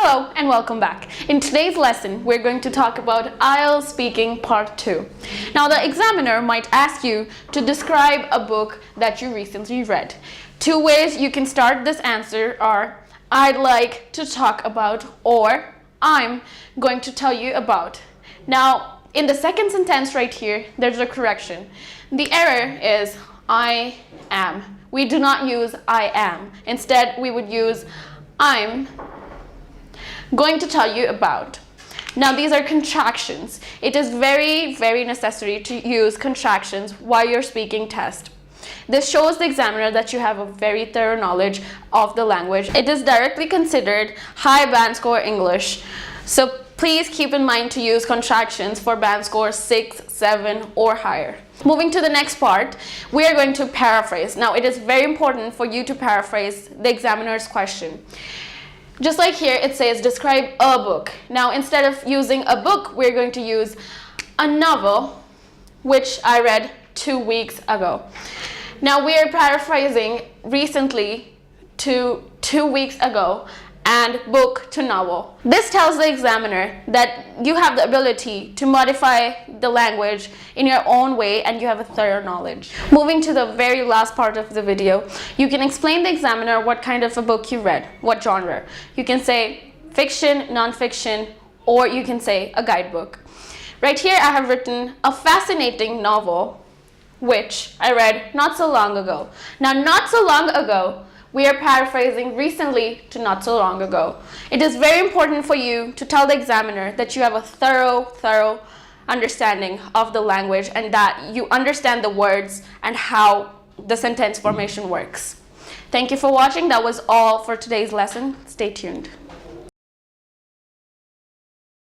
Hello and welcome back. In today's lesson, we're going to talk about Ielts speaking part 2. Now, the examiner might ask you to describe a book that you recently read. Two ways you can start this answer are I'd like to talk about or I'm going to tell you about. Now, in the second sentence right here, there's a correction. The error is I am. We do not use I am. Instead, we would use I'm going to tell you about. Now, these are contractions. It is very, very necessary to use contractions while you're speaking test. This shows the examiner that you have a very thorough knowledge of the language. It is directly considered high band score English. So please keep in mind to use contractions for band score 6, 7 or higher. Moving to the next part, we are going to paraphrase. Now, it is very important for you to paraphrase the examiner's question. Just like here, it says describe a book. Now, instead of using a book, we're going to use a novel, which I read 2 weeks ago. Now, we are paraphrasing recently to 2 weeks ago and book to novel. This tells the examiner that you have the ability to modify the language in your own way and you have a thorough knowledge. Moving to the very last part of the video, you can explain the examiner what kind of a book you read, what genre. You can say fiction, non-fiction, or you can say a guidebook. Right here I have written a fascinating novel which I read not so long ago. Now, not so long ago, we are paraphrasing recently to not so long ago. It is very important for you to tell the examiner that you have a thorough understanding of the language and that you understand the words and how the sentence formation works. Thank you for watching. That was all for today's lesson. Stay tuned.